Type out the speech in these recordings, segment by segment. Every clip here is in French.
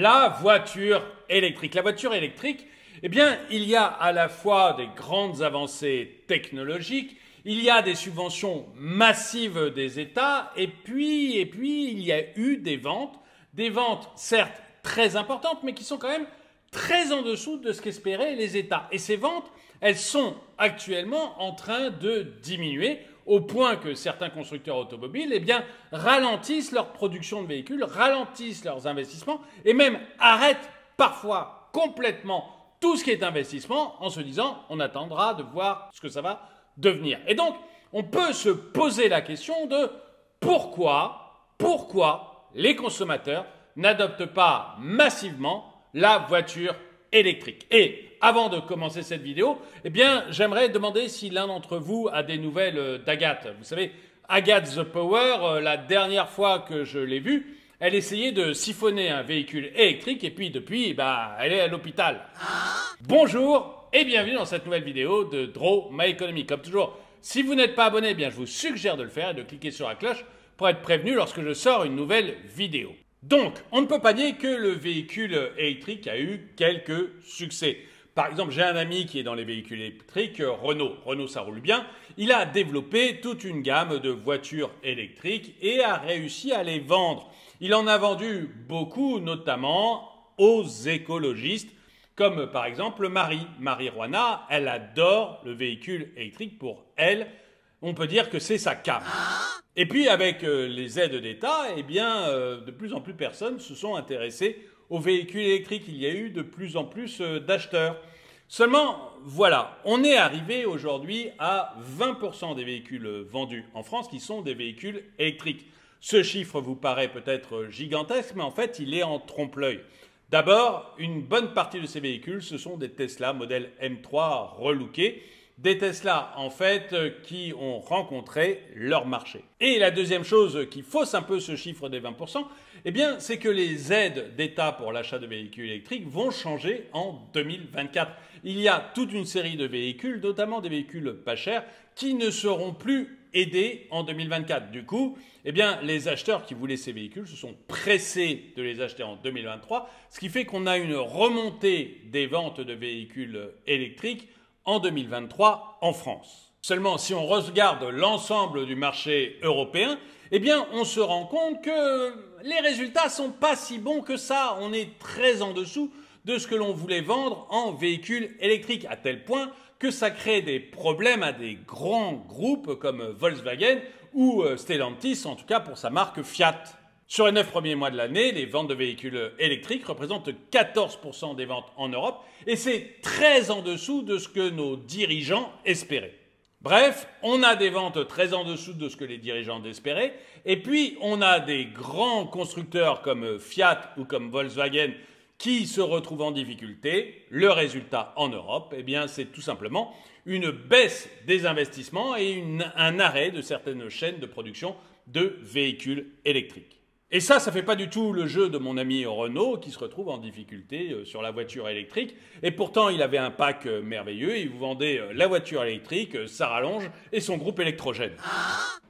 La voiture électrique. La voiture électrique, eh bien, il y a à la fois des grandes avancées technologiques, il y a des subventions massives des États, et puis il y a eu des ventes certes très importantes, mais qui sont quand même très en dessous de ce qu'espéraient les États. Et ces ventes, elles sont actuellement en train de diminuer, au point que certains constructeurs automobiles eh bien, ralentissent leur production de véhicules, ralentissent leurs investissements et même arrêtent parfois complètement tout ce qui est investissement en se disant on attendra de voir ce que ça va devenir. Et donc, on peut se poser la question de pourquoi les consommateurs n'adoptent pas massivement la voiture électrique. Et avant de commencer cette vidéo, eh bien, j'aimerais demander si l'un d'entre vous a des nouvelles d'Agathe. Vous savez, Agathe the Power, la dernière fois que je l'ai vue, elle essayait de siphonner un véhicule électrique et puis depuis, elle est à l'hôpital. Bonjour et bienvenue dans cette nouvelle vidéo de Draw My Economy. Comme toujours, si vous n'êtes pas abonné, eh bien, je vous suggère de le faire et de cliquer sur la cloche pour être prévenu lorsque je sors une nouvelle vidéo. Donc, on ne peut pas nier que le véhicule électrique a eu quelques succès. Par exemple, j'ai un ami qui est dans les véhicules électriques, Renault. Renault, ça roule bien. Il a développé toute une gamme de voitures électriques et a réussi à les vendre. Il en a vendu beaucoup, notamment aux écologistes, comme par exemple Marie. Marie Roina, elle adore le véhicule électrique. Pour elle, on peut dire que c'est sa came. Et puis avec les aides d'État, eh bien, de plus en plus de personnes se sont intéressées aux véhicules électriques. Il y a eu de plus en plus d'acheteurs. Seulement, voilà, on est arrivé aujourd'hui à 20% des véhicules vendus en France qui sont des véhicules électriques. Ce chiffre vous paraît peut-être gigantesque, mais en fait, il est en trompe-l'œil. D'abord, une bonne partie de ces véhicules, ce sont des Tesla modèle M3 relookés. Des Tesla, en fait, qui ont rencontré leur marché. Et la deuxième chose qui fausse un peu ce chiffre des 20%, eh bien, c'est que les aides d'État pour l'achat de véhicules électriques vont changer en 2024. Il y a toute une série de véhicules, notamment des véhicules pas chers, qui ne seront plus aidés en 2024. Du coup, eh bien, les acheteurs qui voulaient ces véhicules se sont pressés de les acheter en 2023, ce qui fait qu'on a une remontée des ventes de véhicules électriques en 2023 en France. Seulement, si on regarde l'ensemble du marché européen, eh bien, on se rend compte que les résultats sont pas si bons que ça. On est très en dessous de ce que l'on voulait vendre en véhicules électriques, à tel point que ça crée des problèmes à des grands groupes comme Volkswagen ou Stellantis, en tout cas pour sa marque Fiat. Sur les 9 premiers mois de l'année, les ventes de véhicules électriques représentent 14% des ventes en Europe et c'est très en dessous de ce que nos dirigeants espéraient. Bref, on a des ventes très en dessous de ce que les dirigeants espéraient et puis on a des grands constructeurs comme Fiat ou comme Volkswagen qui se retrouvent en difficulté. Le résultat en Europe, eh bien, c'est tout simplement une baisse des investissements et un arrêt de certaines chaînes de production de véhicules électriques. Et ça fait pas du tout le jeu de mon ami Renault qui se retrouve en difficulté sur la voiture électrique. Et pourtant, il avait un pack merveilleux. Il vous vendait la voiture électrique, sa rallonge et son groupe électrogène.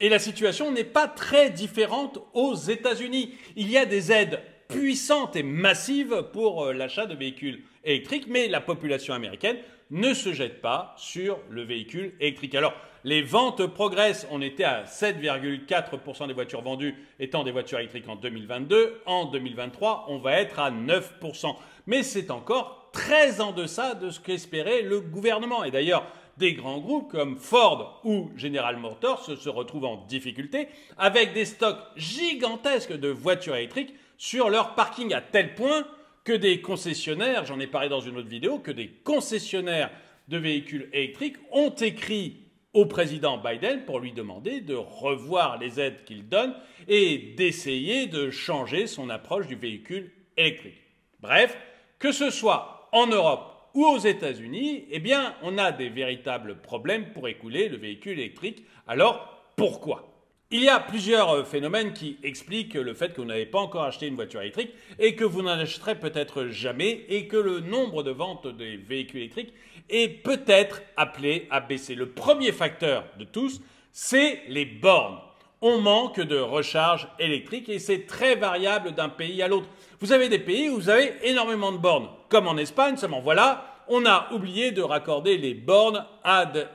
Et la situation n'est pas très différente aux États-Unis. Il y a des aides puissantes et massives pour l'achat de véhicules électriques, mais la population américaine ne se jette pas sur le véhicule électrique. Alors, les ventes progressent. On était à 7,4% des voitures vendues étant des voitures électriques en 2022. En 2023, on va être à 9%. Mais c'est encore très en deçà de ce qu'espérait le gouvernement. Et d'ailleurs, des grands groupes comme Ford ou General Motors se retrouvent en difficulté avec des stocks gigantesques de voitures électriques sur leur parking, à tel point que des concessionnaires, j'en ai parlé dans une autre vidéo, que des concessionnaires de véhicules électriques ont écrit au président Biden pour lui demander de revoir les aides qu'il donne et d'essayer de changer son approche du véhicule électrique. Bref, que ce soit en Europe ou aux États-Unis, eh bien, on a des véritables problèmes pour écouler le véhicule électrique. Alors, pourquoi ? Il y a plusieurs phénomènes qui expliquent le fait que vous n'avez pas encore acheté une voiture électrique et que vous n'en achèterez peut-être jamais et que le nombre de ventes des véhicules électriques est peut-être appelé à baisser. Le premier facteur de tous, c'est les bornes. on manque de recharge électrique et c'est très variable d'un pays à l'autre. Vous avez des pays où vous avez énormément de bornes, comme en Espagne, seulement voilà, on a oublié de raccorder les bornes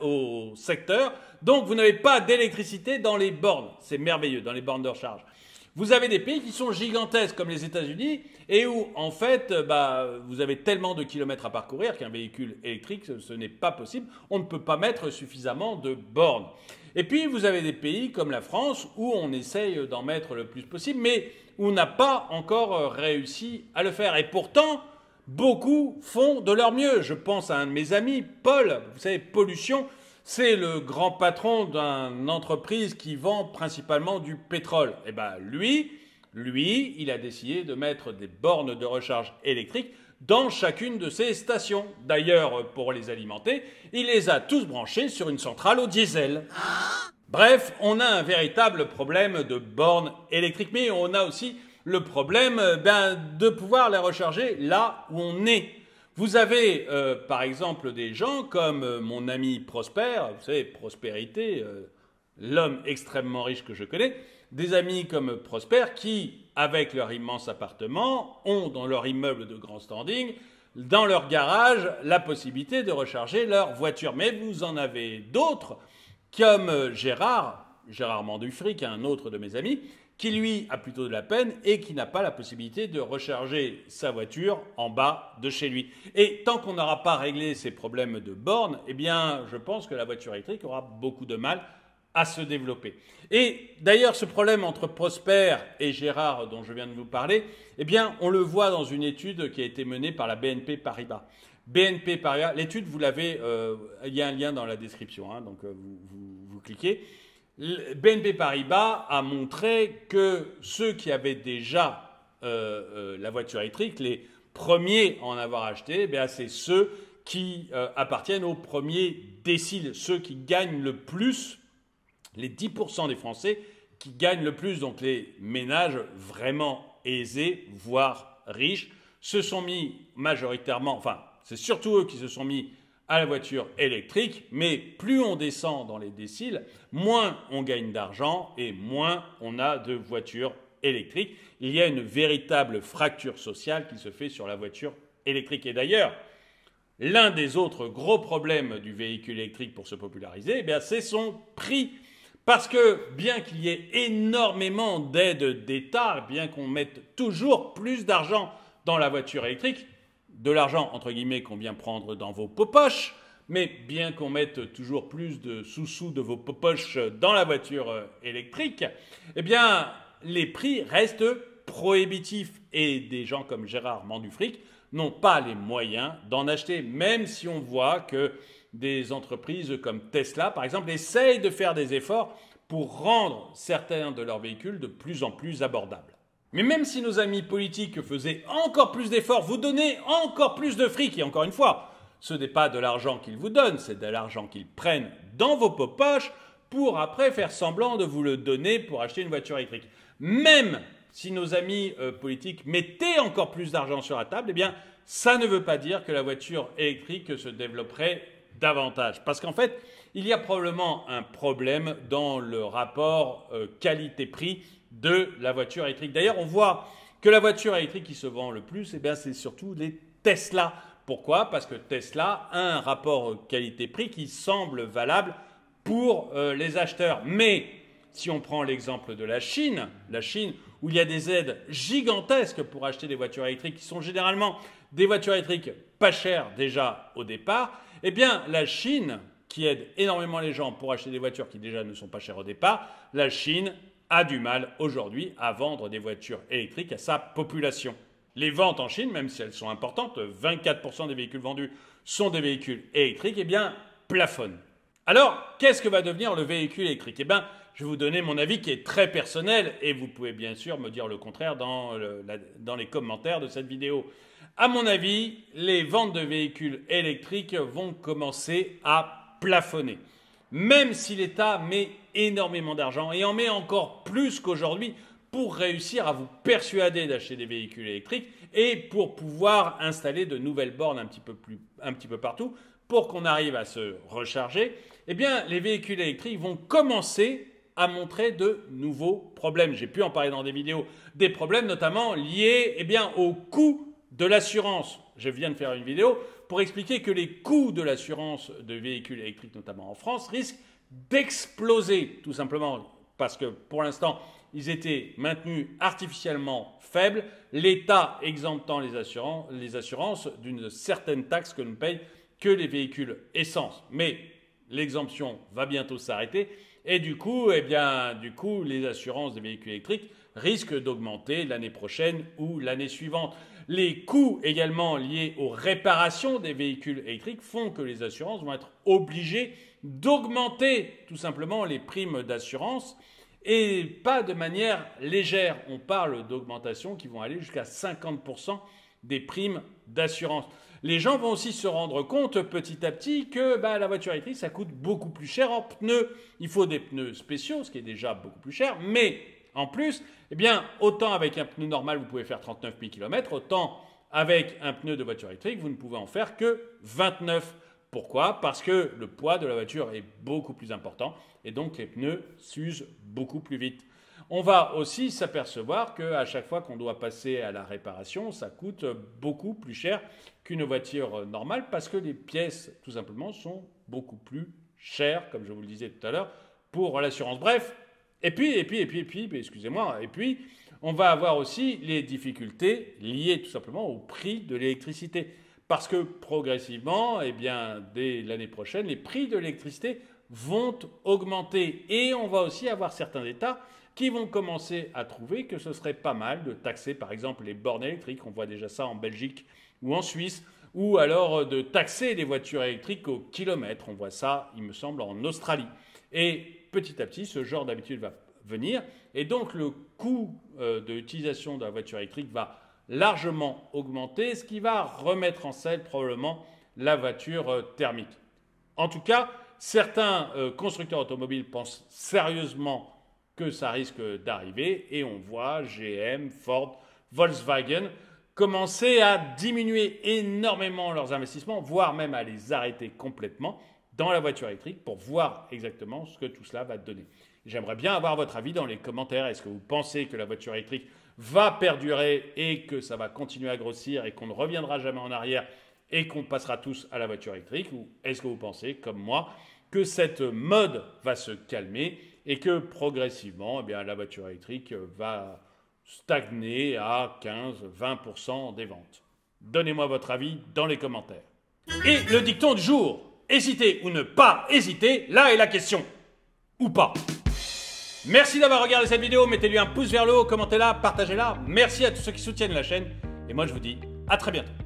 au secteur, donc vous n'avez pas d'électricité dans les bornes. C'est merveilleux, dans les bornes de recharge. Vous avez des pays qui sont gigantesques comme les États-Unis et où en fait vous avez tellement de kilomètres à parcourir qu'un véhicule électrique ce n'est pas possible. On ne peut pas mettre suffisamment de bornes. Et puis vous avez des pays comme la France où on essaye d'en mettre le plus possible mais où on n'a pas encore réussi à le faire. Et pourtant, beaucoup font de leur mieux. Je pense à un de mes amis, Paul, vous savez, Pollution. C'est le grand patron d'une entreprise qui vend principalement du pétrole. Et bien lui, il a décidé de mettre des bornes de recharge électrique dans chacune de ses stations. D'ailleurs, pour les alimenter, il les a tous branchés sur une centrale au diesel. Bref, on a un véritable problème de bornes électriques, mais on a aussi le problème de pouvoir les recharger là où on est. Vous avez par exemple des gens comme mon ami Prosper, vous savez, Prospérité, l'homme extrêmement riche que je connais, des amis comme Prosper qui, avec leur immense appartement, ont dans leur immeuble de grand standing, dans leur garage, la possibilité de recharger leur voiture. Mais vous en avez d'autres, comme Gérard Mandufric, un autre de mes amis, qui lui a plutôt de la peine et qui n'a pas la possibilité de recharger sa voiture en bas de chez lui. Et tant qu'on n'aura pas réglé ces problèmes de bornes, eh bien, je pense que la voiture électrique aura beaucoup de mal à se développer. Et d'ailleurs, ce problème entre Prosper et Gérard dont je viens de vous parler, eh bien, on le voit dans une étude qui a été menée par la BNP Paribas. BNP Paribas, l'étude, vous l'avez, il y a un lien dans la description, hein, donc vous cliquez. BNP Paribas a montré que ceux qui avaient déjà la voiture électrique, les premiers à en avoir acheté, eh c'est ceux qui appartiennent aux premiers déciles, ceux qui gagnent le plus, les 10% des Français qui gagnent le plus, donc les ménages vraiment aisés, voire riches, se sont mis majoritairement, enfin c'est surtout eux qui se sont mis à la voiture électrique, mais plus on descend dans les déciles, moins on gagne d'argent et moins on a de voitures électriques. Il y a une véritable fracture sociale qui se fait sur la voiture électrique. Et d'ailleurs, l'un des autres gros problèmes du véhicule électrique pour se populariser, c'est son prix. Parce que bien qu'il y ait énormément d'aides d'État, bien qu'on mette toujours plus d'argent dans la voiture électrique, de l'argent, entre guillemets, qu'on vient prendre dans vos popoches, mais bien qu'on mette toujours plus de sous-sous de vos popoches dans la voiture électrique, eh bien, les prix restent prohibitifs. Et des gens comme Gérard Mandufric n'ont pas les moyens d'en acheter, même si on voit que des entreprises comme Tesla, par exemple, essayent de faire des efforts pour rendre certains de leurs véhicules de plus en plus abordables. Mais même si nos amis politiques faisaient encore plus d'efforts, vous donnez encore plus de fric, et encore une fois, ce n'est pas de l'argent qu'ils vous donnent, c'est de l'argent qu'ils prennent dans vos poches pour après faire semblant de vous le donner pour acheter une voiture électrique. Même si nos amis politiques mettaient encore plus d'argent sur la table, eh bien, ça ne veut pas dire que la voiture électrique se développerait davantage. Parce qu'en fait, il y a probablement un problème dans le rapport qualité-prix de la voiture électrique. D'ailleurs, on voit que la voiture électrique qui se vend le plus, c'est surtout les Tesla. Pourquoi ? Parce que Tesla a un rapport qualité-prix qui semble valable pour les acheteurs. Mais si on prend l'exemple de la Chine où il y a des aides gigantesques pour acheter des voitures électriques qui sont généralement des voitures électriques pas chères déjà au départ, eh bien la Chine, qui aide énormément les gens pour acheter des voitures qui déjà ne sont pas chères au départ, la Chine a du mal aujourd'hui à vendre des voitures électriques à sa population. Les ventes en Chine, même si elles sont importantes, 24% des véhicules vendus sont des véhicules électriques, eh bien, plafonnent. Alors, qu'est-ce que va devenir le véhicule électrique ? Eh bien, je vais vous donner mon avis qui est très personnel et vous pouvez bien sûr me dire le contraire dans les commentaires de cette vidéo. À mon avis, les ventes de véhicules électriques vont commencer à plafonner. Même si l'État met énormément d'argent et en met encore plus qu'aujourd'hui pour réussir à vous persuader d'acheter des véhicules électriques et pour pouvoir installer de nouvelles bornes un petit peu partout pour qu'on arrive à se recharger, eh bien, les véhicules électriques vont commencer a montré de nouveaux problèmes. J'ai pu en parler dans des vidéos, des problèmes notamment liés au coût de l'assurance. Je viens de faire une vidéo pour expliquer que les coûts de l'assurance de véhicules électriques, notamment en France, risquent d'exploser, tout simplement parce que pour l'instant, ils étaient maintenus artificiellement faibles, l'État exemptant les assurances d'une certaine taxe que ne payent que les véhicules essence. Mais l'exemption va bientôt s'arrêter et du coup, les assurances des véhicules électriques risquent d'augmenter l'année prochaine ou l'année suivante. Les coûts également liés aux réparations des véhicules électriques font que les assurances vont être obligées d'augmenter tout simplement les primes d'assurance et pas de manière légère. On parle d'augmentations qui vont aller jusqu'à 50% des primes d'assurance. Les gens vont aussi se rendre compte petit à petit que la voiture électrique, ça coûte beaucoup plus cher en pneus. Il faut des pneus spéciaux, ce qui est déjà beaucoup plus cher, mais en plus, autant avec un pneu normal, vous pouvez faire 39 000 km, autant avec un pneu de voiture électrique, vous ne pouvez en faire que 29. Pourquoi? Parce que le poids de la voiture est beaucoup plus important et donc les pneus s'usent beaucoup plus vite. On va aussi s'apercevoir qu'à chaque fois qu'on doit passer à la réparation, ça coûte beaucoup plus cher qu'une voiture normale parce que les pièces, tout simplement, sont beaucoup plus chères, comme je vous le disais tout à l'heure, pour l'assurance. Bref, et puis, on va avoir aussi les difficultés liées tout simplement au prix de l'électricité. Parce que progressivement, dès l'année prochaine, les prix de l'électricité vont augmenter. Et on va aussi avoir certains États qui vont commencer à trouver que ce serait pas mal de taxer par exemple les bornes électriques. On voit déjà ça en Belgique ou en Suisse. Ou alors de taxer les voitures électriques au kilomètre. On voit ça, il me semble, en Australie. Et petit à petit, ce genre d'habitude va venir. Et donc le coût de l'utilisation de la voiture électrique va largement augmenter, ce qui va remettre en selle probablement la voiture thermique. En tout cas, certains constructeurs automobiles pensent sérieusement que ça risque d'arriver et on voit GM, Ford, Volkswagen commencer à diminuer énormément leurs investissements, voire même à les arrêter complètement dans la voiture électrique pour voir exactement ce que tout cela va donner. J'aimerais bien avoir votre avis dans les commentaires. Est-ce que vous pensez que la voiture électrique va perdurer et que ça va continuer à grossir et qu'on ne reviendra jamais en arrière et qu'on passera tous à la voiture électrique? Ou est-ce que vous pensez, comme moi, que cette mode va se calmer et que progressivement, la voiture électrique va stagner à 15-20% des ventes? Donnez-moi votre avis dans les commentaires. Et le dicton du jour, hésiter ou ne pas hésiter, là est la question. Ou pas. Merci d'avoir regardé cette vidéo, mettez-lui un pouce vers le haut, commentez-la, partagez-la. Merci à tous ceux qui soutiennent la chaîne et moi je vous dis à très bientôt.